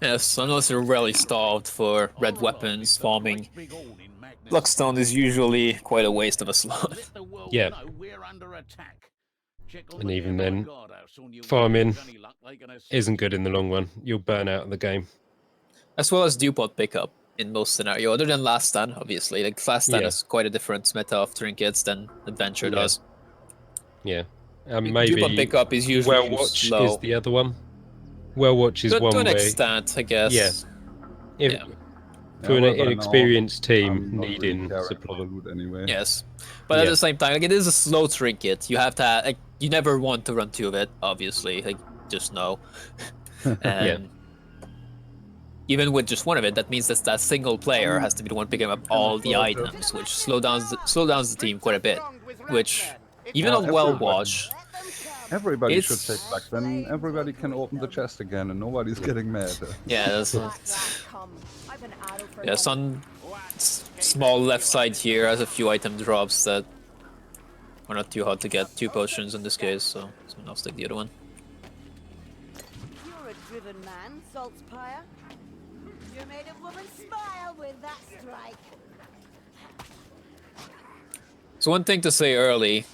Yes, unless you're really starved for red weapons, farming Bloodstone is usually quite a waste of a slot. Yeah. And even then, farming isn't good in the long run. You'll burn out of the game. As well as dupot pickup in most scenario, other than Last Stand, obviously. Like Last Stand is quite a different meta of trinkets than Adventure does. Yeah. Dupot Maybe pickup is usually Well Watch slow. is the other one. Well Watch is one to an where... extent, I guess. Yeah. For an inexperienced team needing really supply. loot anyway. Yes, but at the same time, like, it is a slow trinket. You have to, like, you never want to run two of it, obviously. Like, just know. And even with just one of it, that means that single player has to be the one picking up all the items, which slows down the team quite a bit. Which, even on Well Watch, everybody should take back. Then everybody can open the chest again, and nobody's getting mad. Yeah, that's yes, on small left side here has a few item drops that are not too hard to get. 2 potions in this case, so I'll stick the other one. You're a driven man, Saltspire. You made a woman smile with that strike. So one thing to say early,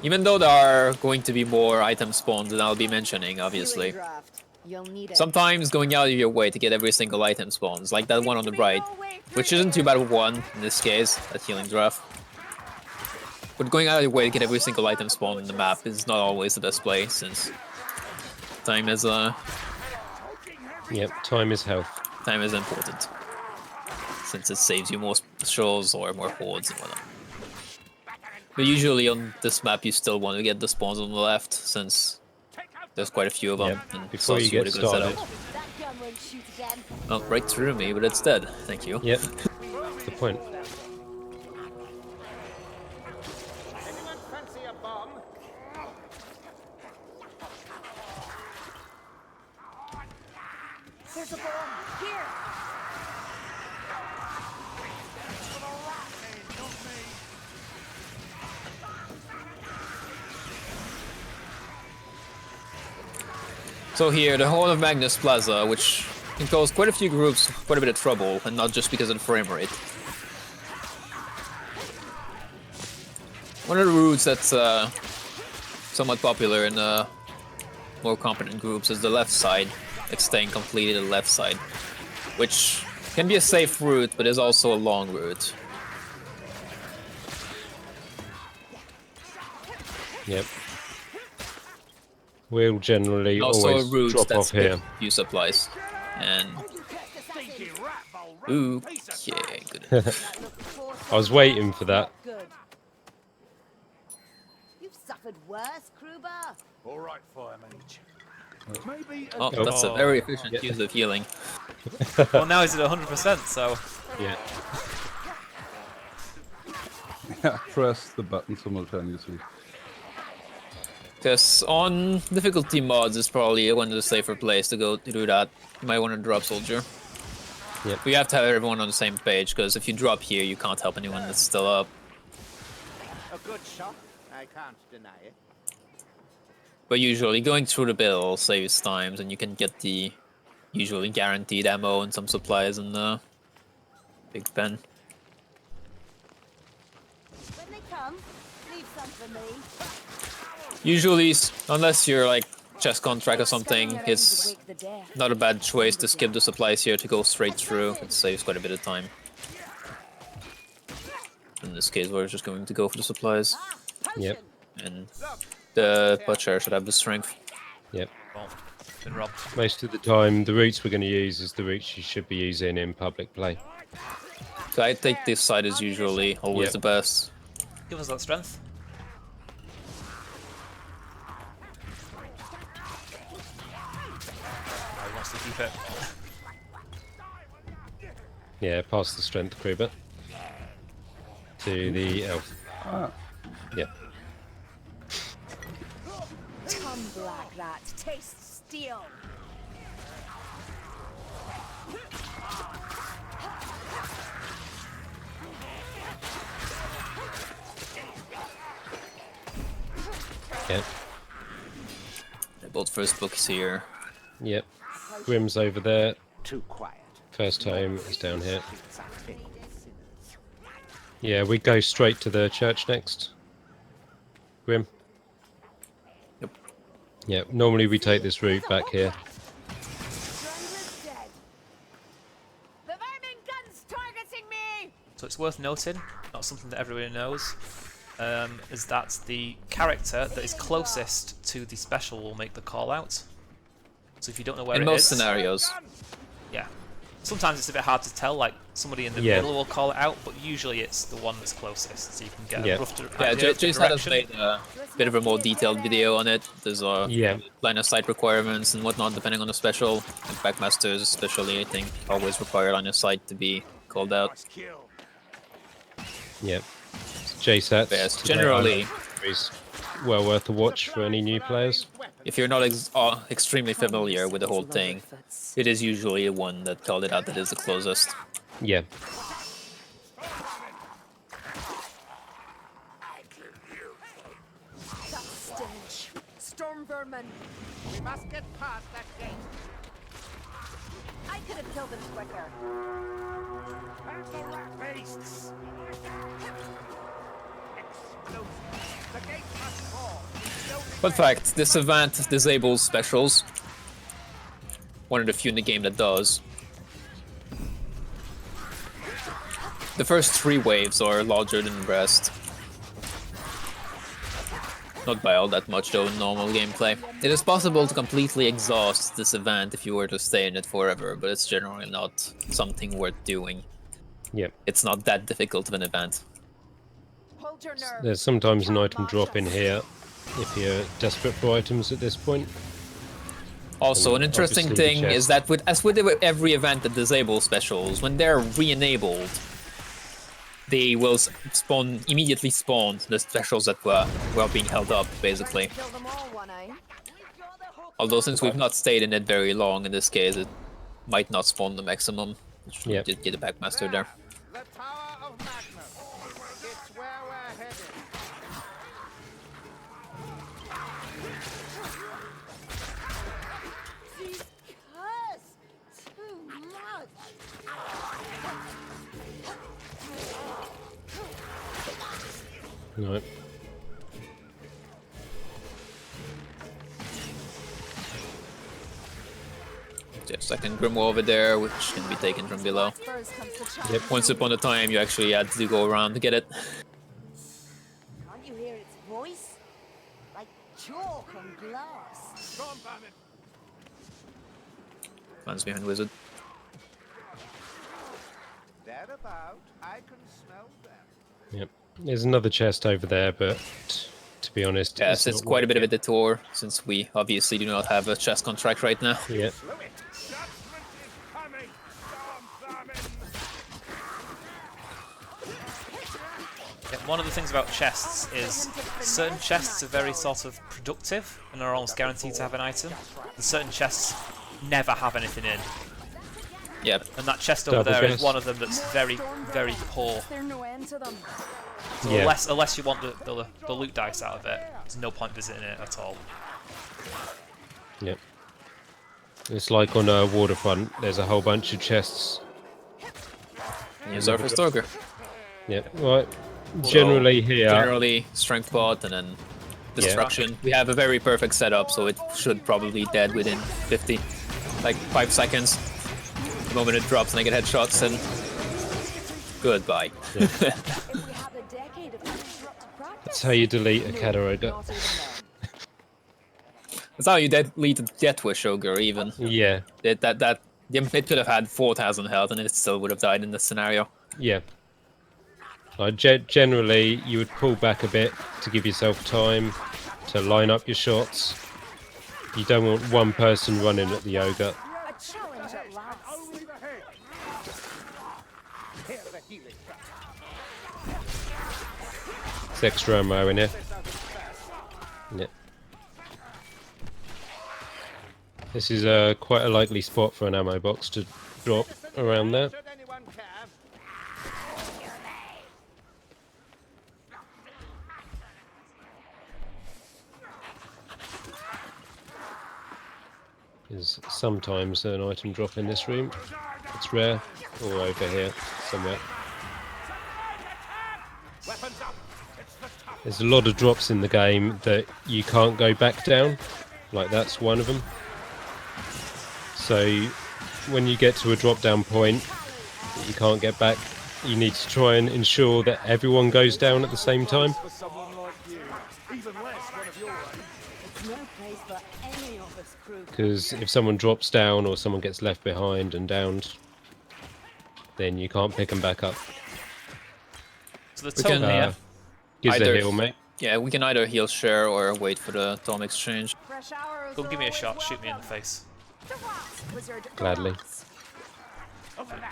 even though there are going to be more item spawns than I'll be mentioning, obviously, sometimes going out of your way to get every single item spawns, like that one on the right, which isn't too bad with one in this case, that healing draft. But going out of your way to get every single item spawn on the map is not always the best play, since time is Yep, time is health. Time is important, since it saves you more specials or more hordes and whatnot. But usually on this map you still want to get the spawns on the left, since there's quite a few of them. And before you get started. Oh, right through me, but it's dead. Thank you. Yep. That's the point. There's a bomb here. So here, the whole of Magnus Plaza, which can cause quite a few groups quite a bit of trouble, and not just because of the frame rate. One of the routes that's somewhat popular in more competent groups is the left side, like staying completely to the left side, which can be a safe route, but is also a long route. Yep. We'll generally also always a route drop that's off here. Few supplies. And okay, good. I was waiting for that. You've suffered worse, Kruber. All right, fire mage. Oh, that's a very efficient use of healing. Well, now he's at 100%, so... Yeah. Yeah, press the button simultaneously. Because on difficulty mods is probably one of the safer place to go to do that. You might want to drop soldier. Yep. But you have to have everyone on the same page, because if you drop here, you can't help anyone that's still up. A good shot, I can't deny it. But usually going through the bill saves times, and you can get the usually guaranteed ammo and some supplies in the big pen. When they come, leave some for me. Usually, unless you're like chest contract or something, it's not a bad choice to skip the supplies here to go straight through. It saves quite a bit of time. In this case, we're just going to go for the supplies. Yep. And the butcher should have the strength. Yep. Well, been robbed. Most of the time, the routes we're going to use is the routes you should be using in public play. So I think this side is usually always the best. Give us that strength. He wants to keep it. Yeah, pass the strength, Kruber. To the elf. Ah. Yeah. Come, black rat, taste steel. Yep. Both first books here. Yep. Grimm's over there. Too quiet. First home is down here. It's a thing. Yeah, we go straight to the church next. Grim? Yep. Yeah, normally we take this route back here. Strangler's dead. The vermin gun's targeting me! So it's worth noting, not something that everybody knows, is that the character that is closest to the special will make the call out. So if you don't know where In it most is, scenarios. yeah. Sometimes it's a bit hard to tell, like somebody in the middle will call it out, but usually it's the one that's closest, so you can get a rough idea of the Jace had us direction. made a bit of a more detailed video on it. There's line of sight requirements and whatnot depending on the special. And Backmasters especially, I think, always require line of sight to be called out. Yep. Jace hats. Yes, generally, is well worth a watch for any new players. if you're not extremely familiar with the whole thing, it is usually the one that called it out that is the closest. Yeah. That stench. Storm vermin. We must get past that gate. I could have killed them quicker. And the rat beasts. Explosive. The gate must fall. Fun fact, this event disables specials. One of the few in the game that does. The first 3 waves are larger than the rest. Not by all that much though in normal gameplay. It is possible to completely exhaust this event if you were to stay in it forever, but it's generally not something worth doing. Yep. It's not that difficult of an event. Hold your nerve. There's sometimes an item drop in here if you're desperate for items at this point. Also, an interesting Obviously the thing is chest. that as with every event that disables specials, when they're re-enabled, they will immediately spawn the specials that were being held up, basically. Kill them all, one eye. Although since we've not stayed in it very long in this case, it might not spawn the maximum. Yep. Just get a Backmaster there. The Tower of Magnus. It's where we're headed. These curse too much. Right. There's a second Grimoire over there, which can be taken from below. First comes the child. Yep. Once upon a time, you actually had to go around to get it. Can't you hear its voice? Like chalk on glass. Man's behind Wizard. Thereabout, I can smell them. Yep. There's another chest over there, but to be honest, Yes, it's not quite a bit of a worth it. detour, since we obviously do not have a chest contract right now. Yep. Yeah, one of the things about chests is certain chests are very sort of productive and are almost guaranteed to have an item. And certain chests never have anything in. Yep. And that chest over Double there is chest. one of them that's very, very poor. There's no end to them. So Yeah. unless you want the loot dice out of it, there's no point visiting it at all. Yep. It's like on a waterfront. There's a whole bunch of chests. Use our first ogre. Yep. Right. Generally here. Generally, strength pot and then destruction. We have a very perfect setup, so it should probably be dead within 5 seconds. The moment it drops and I get headshots, and goodbye. If we had a decade of uninterrupted practice. That's how you delete a Cadaroga. Not even then. That's how you delete a Death Wish ogre. Even Yeah. it could have had 4,000 health, and it still would have died in this scenario. Yeah. Like generally, you would pull back a bit to give yourself time to line up your shots. You don't want one person running at the ogre. A challenge at last. Only the head. Here's the healing trap. There's extra ammo in here. Yeah. This is quite a likely spot for an ammo box to drop around there. Should anyone care? Is sometimes an item drop in this room. It's rare. Or over here, somewhere. There's a lot of drops in the game that you can't go back down. Like that's one of them. So when you get to a drop down point that you can't get back, you need to try and ensure that everyone goes down at the same time. Because if someone drops down or someone gets left behind and downed, then you can't pick them back up. So the tome here. Gives a heal, mate. Yeah, we can either heal share or wait for the tome exchange. Go give me a shot, shoot me in the face. Gladly.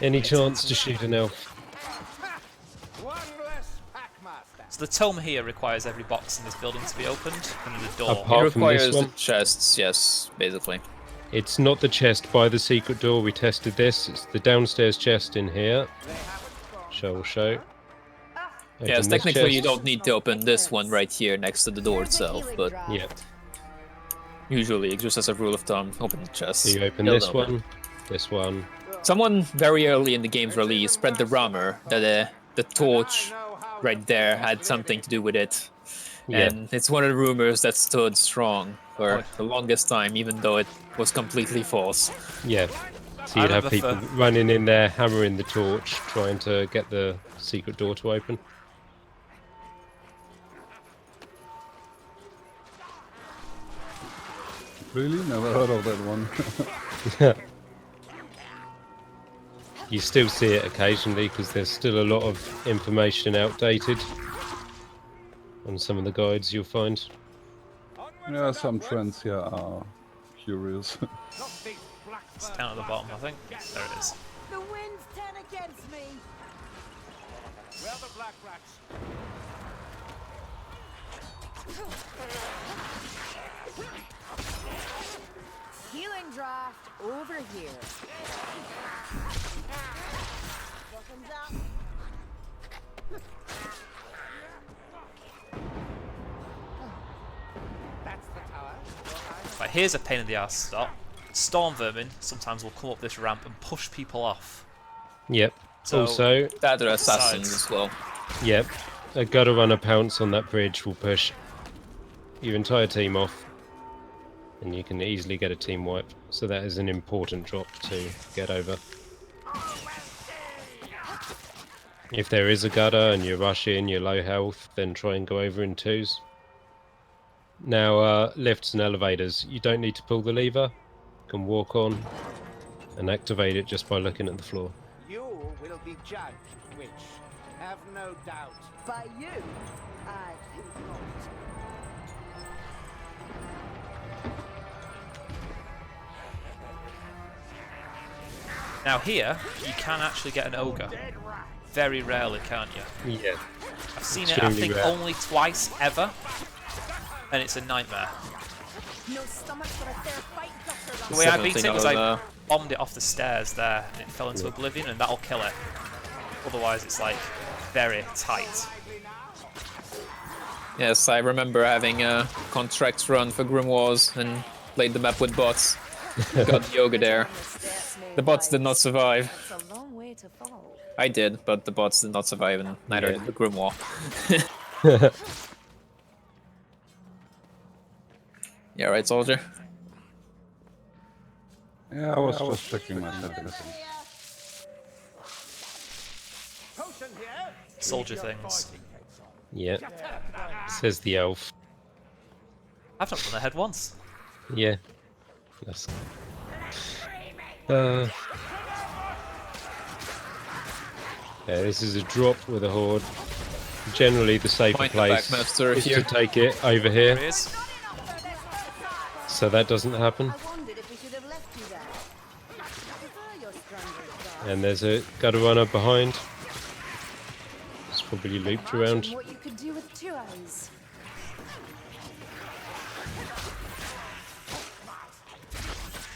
Any chance to shoot an elf? So the tome here requires every box in this building to be opened, and then the door. Apart It from this requires one, the chests, yes, basically. it's not the chest by the secret door. We tested this. It's the downstairs chest in here. Shall show. Open Yes, this technically you chest. don't need to open this one right here next to the door itself, but Yeah. usually, just as a rule of thumb, open the chest. So you open They'll this open. one, this one. Someone very early in the game's release spread the rumor that the torch right there had something to do with it. Yeah. And it's one of the rumors that stood strong for the longest time, even though it was completely false. Yeah. So you'd have people running in there, hammering the torch, trying to get the secret door to open. Really? Never heard of that one. You still see it occasionally because there's still a lot of information outdated on some of the guides you'll find. Yeah, some trends here are curious. It's down at the bottom, I think. There it is. The wind's ten against me. Where are the black rats? Healing draft over here. Weapons up. That's the tower. Right, here's a pain in the ass stop. Storm vermin sometimes will come up this ramp and push people off. Yep. So- Also, That are assassins Sides. as well. yep, a gutter runner pounce on that bridge will push your entire team off, and you can easily get a team wipe. So that is an important drop to get over. If there is a gutter and you rush in, you're low health, then try and go over in twos. Now, lifts and elevators, you don't need to pull the lever. You can walk on and activate it just by looking at the floor. You will be judged, witch. Have no doubt. By you, I think not. Now here, you can actually get an ogre. Very rarely, can't you? Yeah. I've seen it, I Extremely think, rare. only twice ever. And it's a nightmare. No stomach for a fair fight, Dr. The way I beat Definitely it was not, I bombed it off the stairs there, and it fell into oblivion, and that'll kill it. Otherwise, it's like very tight. Yes, I remember having a contract run for Grimoires and played the map with bots. Got the yoga there. The bots did not survive. It's a long way to fall. I did, but the bots did not survive, and neither did the Grimoire. Yeah, right, soldier? Yeah, I was just checking my settings. Potion here. Soldier things. Yeah. Says the elf. I've not done a head once. Yeah. That's... Yeah, this is a drop with a horde. Generally, the safer Point the place backmaster is here. to take it over There here, it is. so that doesn't happen. I wondered if we should have left you there. I prefer your stronger style. And there's a gutter runner behind. It's probably looped around. Imagine what you could do with 2 eyes.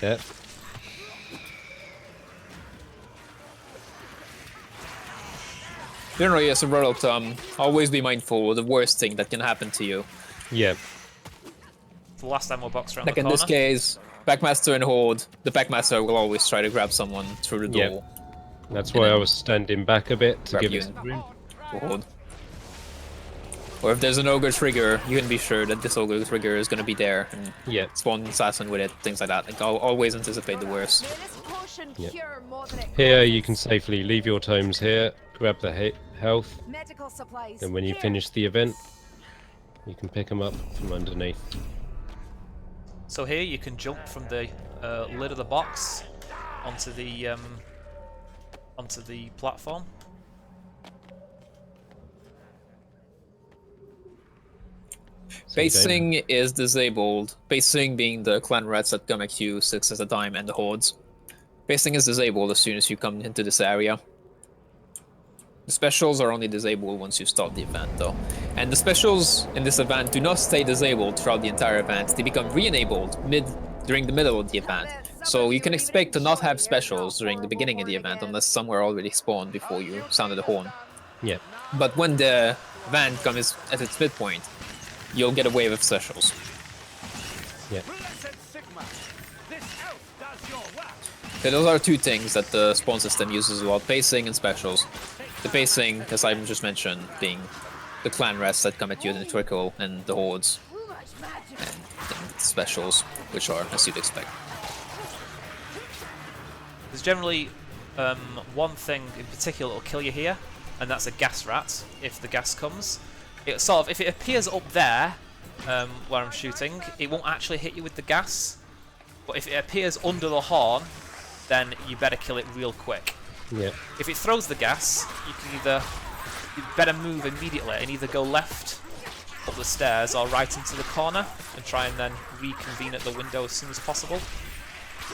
Yeah. Generally, as a rule of thumb, always be mindful of the worst thing that can happen to you. Yeah. The last ammo box around Like the in corner. this case, Packmaster and Horde, the Packmaster will always try to grab someone through the Yep. door. That's And why I then was standing back a bit to grab give you it some room. to Horde. Or if there's an Ogre trigger, you can be sure that this Ogre trigger is going to be there and Yeah. spawn Assassin with it, things like that. Like, I'll always anticipate the worst. May this potion Yeah. cure more than it Here you can causes. safely leave your tomes here, grab the health, Medical supplies. and when you Here. finish the event, you can pick them up from underneath. So here you can jump from the lid of the box onto the platform. So you don't- Basing is disabled. Basing being the clan rats that come at you 6 at a time and the hordes. Basing is disabled as soon as you come into this area. The specials are only disabled once you start the event though. And the specials in this event do not stay disabled throughout the entire event. They become re-enabled during the middle of the event. So you can expect to not have specials during the beginning of the event unless somewhere already spawned before you sounded the horn. Yeah. But when the event comes at its midpoint, you'll get a wave of specials. Yeah. Okay, those are two things that the spawn system uses a lot, pacing and specials. The pacing, as I just mentioned, being the clan rats that come at you in the trickle and the hordes, and then the specials, which are as you'd expect. There's generally one thing in particular that will kill you here, and that's a gas rat. If the gas comes, if it appears up there where I'm shooting, it won't actually hit you with the gas. But if it appears under the horn, then you better kill it real quick. Yeah. If it throws the gas, you better move immediately and either go left up the stairs or right into the corner and try and then reconvene at the window as soon as possible.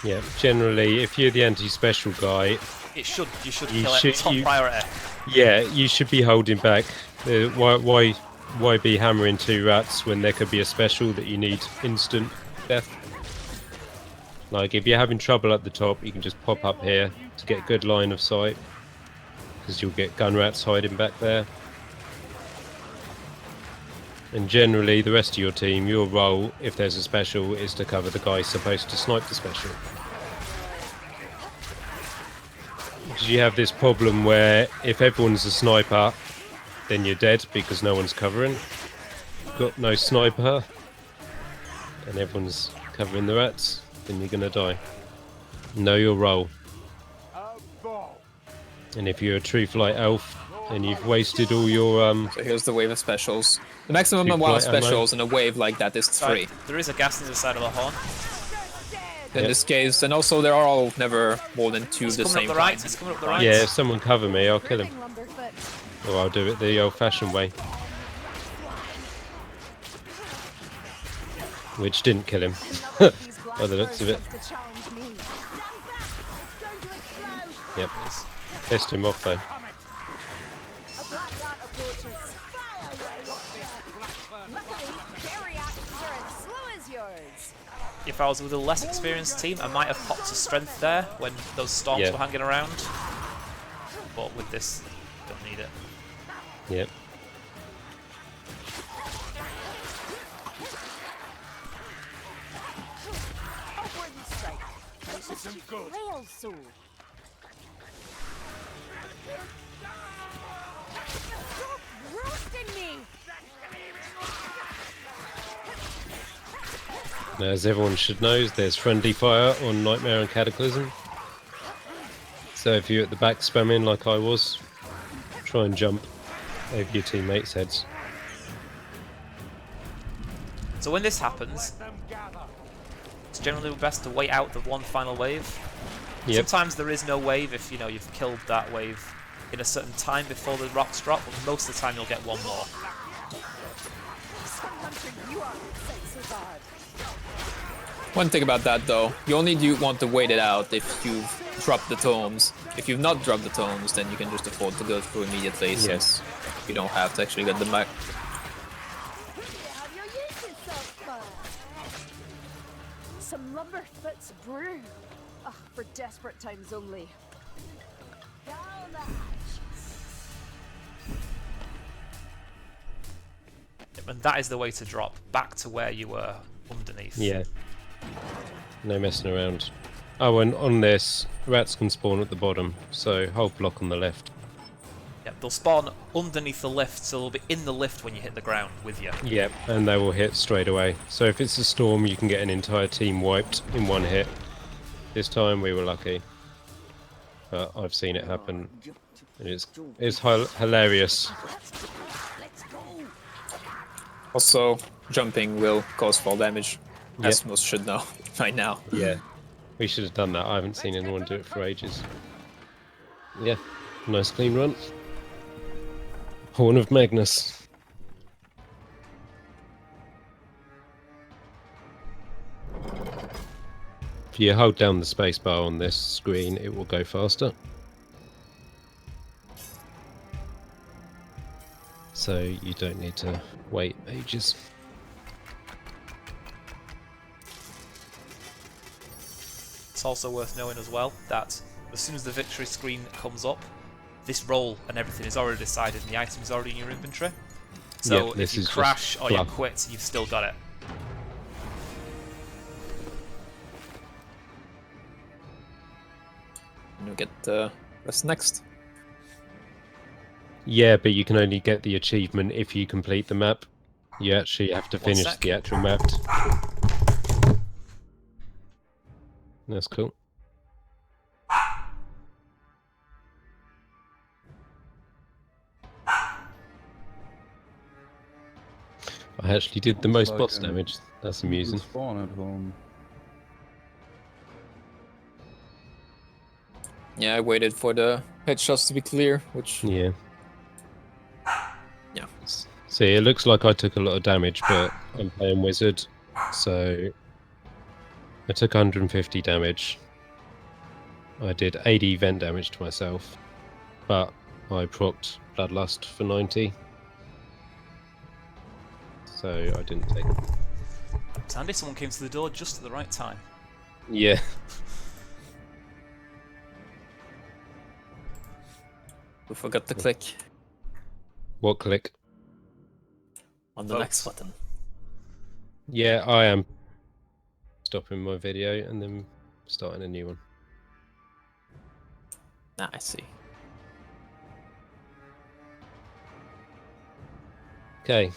Yeah. Generally, if you're the anti-special guy, You should You kill it top priority. yeah, you should be holding back. Why be hammering 2 rats when there could be a special that you need instant death? Like, if you're having trouble at the top, you can just pop up here to get good line of sight, because you'll get gun rats hiding back there. And generally, the rest of your team, your role, if there's a special, is to cover the guy supposed to snipe the special. Because you have this problem where if everyone's a sniper, then you're dead because no one's covering. Got no sniper, and everyone's covering the rats, then you're gonna die. Know your role. And if you're a true flight elf and you've wasted all your So here's the wave of specials. The maximum Two amount of flight ammo. specials in a wave like that is 3. Right, there is a gas on the side of the horn. In Yep. this case, and also there are all never more than 2 It's of the coming same up the right. time. It's coming up the right. yeah, if someone cover me, I'll kill him. Lumberfoot. Or I'll do it the old-fashioned way. Which didn't kill him. By the looks of it. Yep. Pissed him off though. If I was with a less experienced team, I might have popped a strength there when those storms Yeah. were hanging around. But with this, don't need it. Yep. Roasting me. Now, as everyone should know, there's friendly fire on Nightmare and Cataclysm. So if you're at the back spamming like I was, try and jump over your teammates' heads. So when this happens, it's generally best to wait out the one final wave. Yep. Sometimes there is no wave if you know you've killed that wave in a certain time before the rocks drop, but most of the time you'll get one more. One thing about that though, you only do want to wait it out if you've dropped the tomes. If you've not dropped the tomes, then you can just afford to go through immediately, since you don't have to actually get them back. Have your uses so far. Some Lumberfoot's brew. Ah, for desperate times only. Down the hatch. And that is the way to drop back to where you were underneath. Yeah. No messing around. Oh, and on this, rats can spawn at the bottom, so hold block on the left. Yeah, they'll spawn underneath the lift, so they'll be in the lift when you hit the ground with you. Yep, and they will hit straight away. So if it's a storm, you can get an entire team wiped in one hit. This time we were lucky. But I've seen it happen. And it's hilarious. Also, jumping will cause fall damage, as Yep. most should know right now. Yeah. We should have done that. I haven't seen anyone do it for ages. Yeah, nice clean run. Horn of Magnus. If you hold down the spacebar on this screen, it will go faster. So you don't need to wait ages. It's also worth knowing as well that as soon as the victory screen comes up, this roll and everything is already decided and the item is already in your inventory. So Yep, if you crash or you quit, you've still got it. And you get what's next. Yeah, but you can only get the achievement if you complete the map. You actually have to finish the actual map. That's cool. I actually did the most boss damage. That's amusing. Spawn at home. Yeah, I waited for the headshots to be clear, which... Yeah. Yeah. See, it looks like I took a lot of damage, but I'm playing wizard, so I took 150 damage. I did 80 vent damage to myself, but I procced Bloodlust for 90. So I didn't take it. Sandy, someone came to the door just at the right time. Yeah. We forgot to click What click? on the next button. Yeah, I am stopping my video and then starting a new one. Ah, I see. Okay.